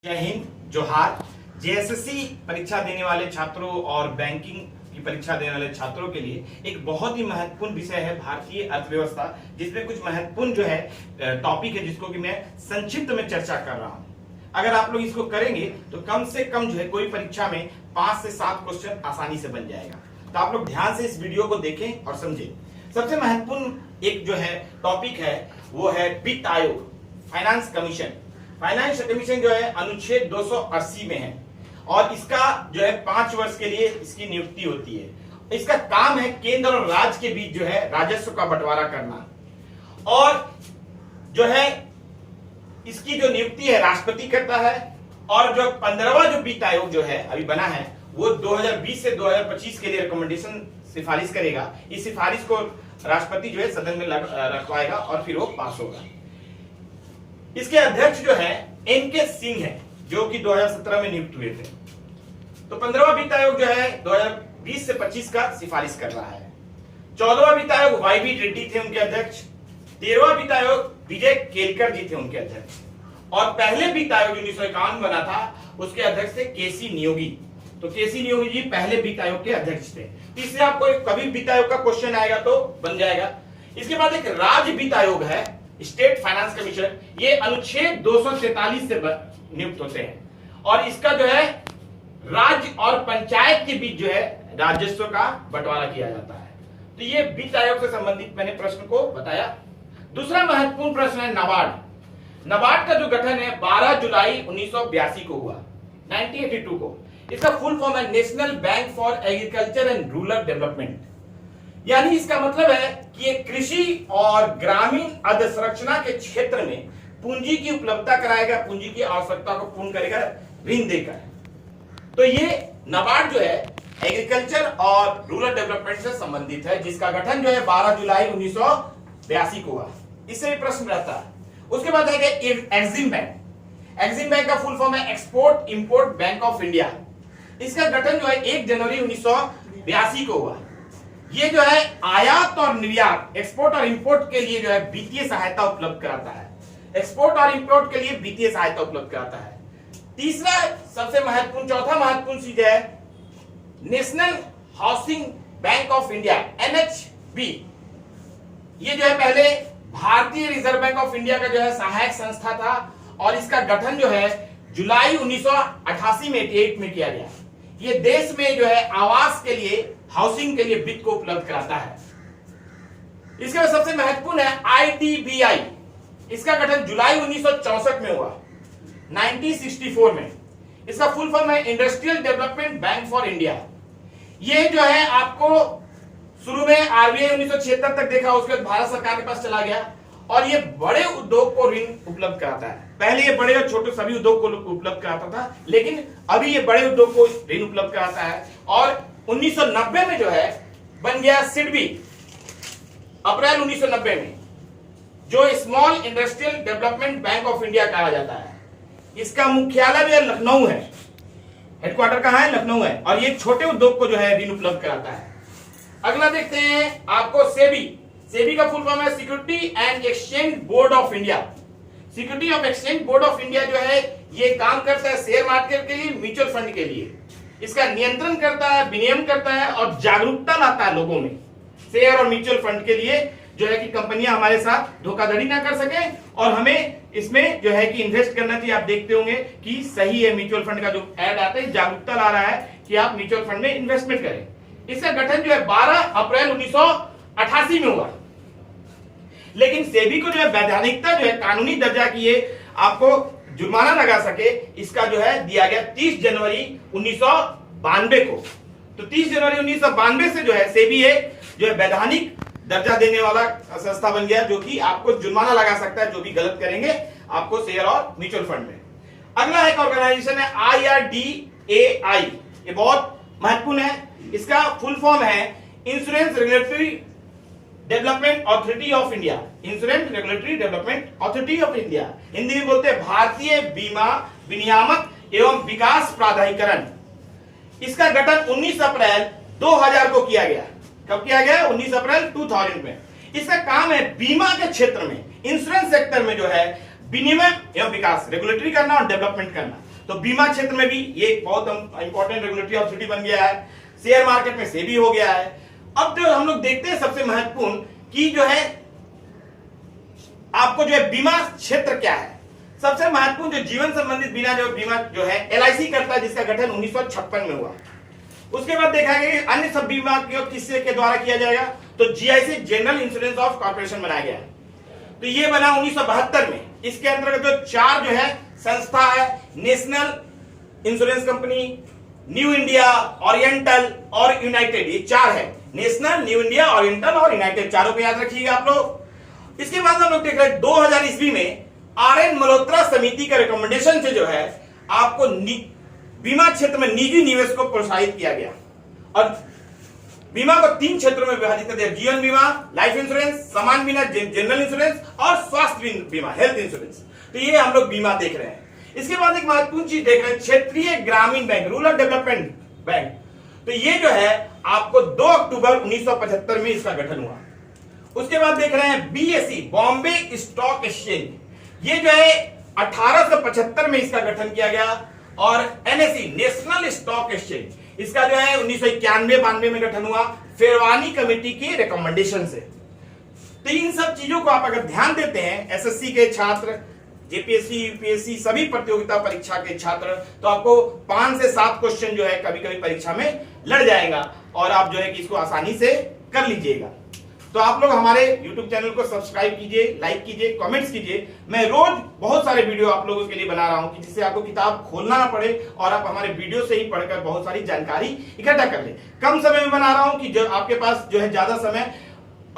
जय हिंद, जोहार। जेएसएससी परीक्षा देने वाले छात्रों और बैंकिंग की परीक्षा देने वाले छात्रों के लिए एक बहुत ही महत्वपूर्ण विषय है भारतीय अर्थव्यवस्था, जिसमें कुछ महत्वपूर्ण जो है टॉपिक है जिसको कि मैं संक्षिप्त में चर्चा कर रहा हूं। अगर आप लोग इसको करेंगे तो कम से कम जो है कोई परीक्षा में 5 से 7 क्वेश्चन आसानी से बन जाएगा। तो आप लोग ध्यान से इस वीडियो को देखें और समझें। सबसे महत्वपूर्ण एक जो है टॉपिक है वो है वित्त आयोग, फाइनेंस कमीशन। फाइनेंस कमीशन जो है अनुच्छेद 280 में है और इसका जो है 5 वर्ष के लिए इसकी नियुक्ति होती है। इसका काम है केंद्र और राज्य के बीच जो है राजस्व का बंटवारा करना, और जो है इसकी जो नियुक्ति है राष्ट्रपति करता है। और जो 15वां जो वित्त आयोग जो है अभी बना है वो 2020 से 2025 के लिए रिकमेंडेशन सिफारिश करेगा। इस सिफारिश को राष्ट्रपति जो है सदन में रखवाएगा और फिर वो पास होगा। इसके अध्यक्ष जो है एनके सिंह है, जो कि 2017 में नियुक्त हुए थे। तो 15वां वित्त आयोग जो है 2020 से 25 का सिफारिश कर रहा है। 14वां वित्त आयोग वाई रेड्डी थे उनके अध्यक्ष। 13वां वित्त आयोग विजय केलकर जी थे उनके अध्यक्ष। और पहले वित्त आयोग 1951 बना था, उसके अध्यक्ष थे केसी नियोगी। तो केसी नियोगी जी पहले वित्त आयोग के अध्यक्ष थे। इससे आपको कभी वित्त आयोग का क्वेश्चन आएगा तो बन जाएगा। इसके बाद एक राज्य वित्त आयोग है, स्टेट फाइनेंस कमीशन। ये अनुच्छेद 243 से नियुक्त होते हैं और इसका जो है राज्य और पंचायत के बीच जो है राजस्व का बंटवारा किया जाता है। तो ये वित्त आयोग से संबंधित मैंने प्रश्न को बताया। दूसरा महत्वपूर्ण प्रश्न है नाबार्ड। नाबार्ड का जो गठन है 12 जुलाई 1982 को हुआ, 1982 को। इसका फुल फॉर्म है national bank for agriculture and rural development. यानी इसका मतलब है कि ये कृषि और ग्रामीण अधोसंरचना के क्षेत्र में पूंजी की उपलब्धता कराएगा, पूंजी की आवश्यकता को पूर्ण करेगा ऋण देकर। तो ये नाबार्ड जो है एग्रीकल्चर और रूरल डेवलपमेंट से संबंधित है, जिसका गठन जो है 12 जुलाई 1982 को हुआ। इससे भी प्रश्न रहता है। उसके बाद है एक्सिम बैंक। एक्सिम बैंक का फुल फॉर्म है export import bank of India. इसका गठन जो है 1 जनवरी 1982 को हुआ। ये जो है आयात और निर्यात, एक्सपोर्ट और इंपोर्ट के लिए जो है वित्तीय सहायता उपलब्ध कराता है। एक्सपोर्ट और इंपोर्ट के लिए वित्तीय सहायता उपलब्ध कराता है। तीसरा सबसे महत्वपूर्ण, चौथा महत्वपूर्ण चीज है national housing bank of India, NHB. ये जो है पहले भारतीय रिजर्व बैंक ऑफ इंडिया का जो है सहायक संस्था था और इसका गठन जो है जुलाई 1988 में 88 में किया गया। ये देश में जो है आवास के लिए, हाउसिंग के लिए वित्त को उपलब्ध कराता है। इसके बाद सबसे महत्वपूर्ण है आईडीबीआई। इसका गठन जुलाई 1964 में हुआ, 1964 में। इसका फुल फॉर्म है industrial development bank for India. ये जो है आपको शुरू में आरबीआई 1976 तक देखा, उसके बाद भारत सरकार के पास चला गया और ये बड़े उद्योग को ऋण उपलब्ध कराता है। पहले ये बड़े और छोटे सभी उद्योग को उपलब्ध कराता था, लेकिन अभी ये बड़े उद्योग को ऋण उपलब्ध कराता है। और 1990 में जो है बन गया सिडबी, अप्रैल 1990 में, जो small industrial development bank of India कहा जाता है। इसका मुख्यालय भी लखनऊ है, हेडक्वार्टर कहां है? लखनऊ है। और ये छोटे उद्योग को जो है ऋण उपलब्ध कराता है। अगला देखते हैं आपको सेबी। सेबी का फुल फॉर्म है security and exchange board of India. Security of exchange board of India जो है ये काम करता है शेयर मार्केट के लिए, म्यूचुअल फंड के लिए। इसका नियंत्रण करता है, विनियमन करता है और जागरूकता लाता है लोगों में शेयर और म्यूचुअल फंड के लिए, जो है कि कंपनियां हमारे साथ धोखाधड़ी ना कर सके और हमें इसमें जो है कि इन्वेस्ट करना चाहिए। आप देखते होंगे कि सही है, म्यूचुअल फंड का जो एड आता है जागरूकता ला रहा है कि आप म्यूचुअल फंड में इन्वेस्टमेंट करें। इसका गठन जो है 12 अप्रैल 1988 में हुआ। लेकिन सेबी को जो है वैधानिकता जो है कानूनी दर्जा की ये आपको जुर्माना लगा सके, इसका जो है दिया गया 30 जनवरी 1992 को। तो 30 जनवरी 1992 से जो है सेबी जो है वैधानिक दर्जा देने वाला संस्था बन गया, जो कि आपको जुर्माना लगा सकता है जो भी गलत करेंगे आपको शेयर और म्यूचुअल फंड में। अगला एक ऑर्गेनाइजेशन है IRDAI। ये बहुत महत्वपूर्ण है। इसका फुल फॉर्म है insurance regulatory development authority of India. Insurance regulatory development authority of India, Hindi में बोलते हैं भारतीय बीमा विनियामक एवं विकास प्राधिकरण। इसका गठन 19 अप्रैल 2000 को किया गया। कब किया गया? 19 अप्रैल 2000 में। इसका काम है बीमा के क्षेत्र में, इंश्योरेंस सेक्टर में जो है विनिमय एवं विकास, रेगुलेटरी करना और डेवलपमेंट करना। तो बीमा क्षेत्र में भी ये बहुत इंपॉर्टेंट रेगुलेटरी अथॉरिटी बन गया है। शेयर मार्केट में सेबी हो गया है। अब जो हम लोग देखते हैं सबसे महत्वपूर्ण कि जो है आपको जो है बीमा क्षेत्र क्या है। सबसे महत्वपूर्ण जो जीवन संबंधित बीमा जो है LIC करता है, जिसका गठन 1956 में हुआ। उसके बाद देखा गया कि अन्य सब बीमा किसके के द्वारा किया जाएगा, तो GIC general insurance of corporation बनाया गया है। तो ये बना 1972 में। इसके अंतर्गत जो 4 जो है संस्था है, national insurance company, new India, oriental और यूनाइटेड, ये 4 है। नेशनल, न्यू इंडिया, ओरिएंटल और यूनाइटेड, चारों को याद रखिएगा आप लोग। इसके बाद हम लोग देख रहे हैं 2000 ईस्वी में RN मल्होत्रा समिति का रिकमेंडेशन से जो है आपको बीमा क्षेत्र में निजी निवेश को प्रोत्साहित किया गया और बीमा को 3 क्षेत्रों में विभाजित कर दिया। जीवन बीमा, लाइफ इंश्योरेंस, सामान्य बीमा, जनरल इंश्योरेंस और स्वास्थ्य बीमा, हेल्थ इंश्योरेंस। तो ये हम लोग बीमा देख रहे हैं। इसके बाद एक महत्वपूर्ण चीज देख रहे हैं, क्षेत्रीय ग्रामीण बैंक, रूरल डेवलपमेंट बैंक। तो ये जो है आपको 2 अक्टूबर 1975 में इसका गठन हुआ। उसके बाद देख रहे हैं BSE, बॉम्बे स्टॉक एक्सचेंज। ये जो है 1875 में इसका गठन किया गया और NSE, नेशनल स्टॉक एक्सचेंज, इसका जो है 1991-92 में गठन हुआ फेरवानी कमेटी के रिकमेंडेशन से। तो इन सब चीजों को आप अगर ध्यान देते हैं, SSC के छात्र, JPSC, UPSC सभी प्रतियोगिता परीक्षा के छात्र, तो आपको 5 से 7 क्वेश्चन जो है कभी कभी परीक्षा में लड़ जाएगा और आप जो है कि इसको आसानी से कर लीजिएगा। तो आप लोग हमारे YouTube चैनल को सब्सक्राइब कीजिए, लाइक कीजिए, कमेंट्स कीजिए। मैं रोज बहुत सारे वीडियो आप लोगों के लिए बना रहा हूं कि जिससे आपको किताब खोलना ना पड़े और आप हमारे वीडियो से ही पढ़कर बहुत सारी जानकारी इकट्ठा कर ले। कम समय में बना रहा हूं कि जो आपके पास जो है ज्यादा समय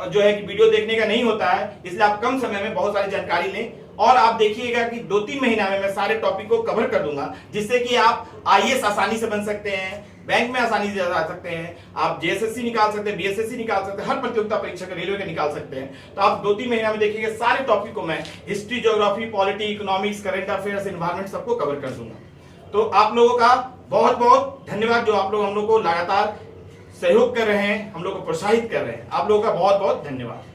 जो है कि वीडियो देखने का नहीं होता है, इसलिए आप कम समय में बहुत सारी जानकारी लें और आप देखिएगा कि 2-3 महीना में मैं सारे टॉपिक को कवर कर दूंगा, जिससे कि आप IAS आसानी से बन सकते हैं, बैंक में आसानी से जा सकते हैं, आप JSSC निकाल सकते हैं, BSSC निकाल सकते हैं, हर प्रतियोगिता परीक्षा का रेलवे का निकाल सकते हैं। तो आप 2-3 महीना में देखिएगा सारे टॉपिक को मैं history, geography, polity, economics, current affairs, environment सबको कवर कर दूंगा। तो आप लोगों का बहुत बहुत धन्यवाद जो आप लोग हम लोग को लगातार सहयोग कर रहे हैं, हम लोग को प्रोत्साहित कर रहे हैं। आप लोगों का बहुत बहुत धन्यवाद।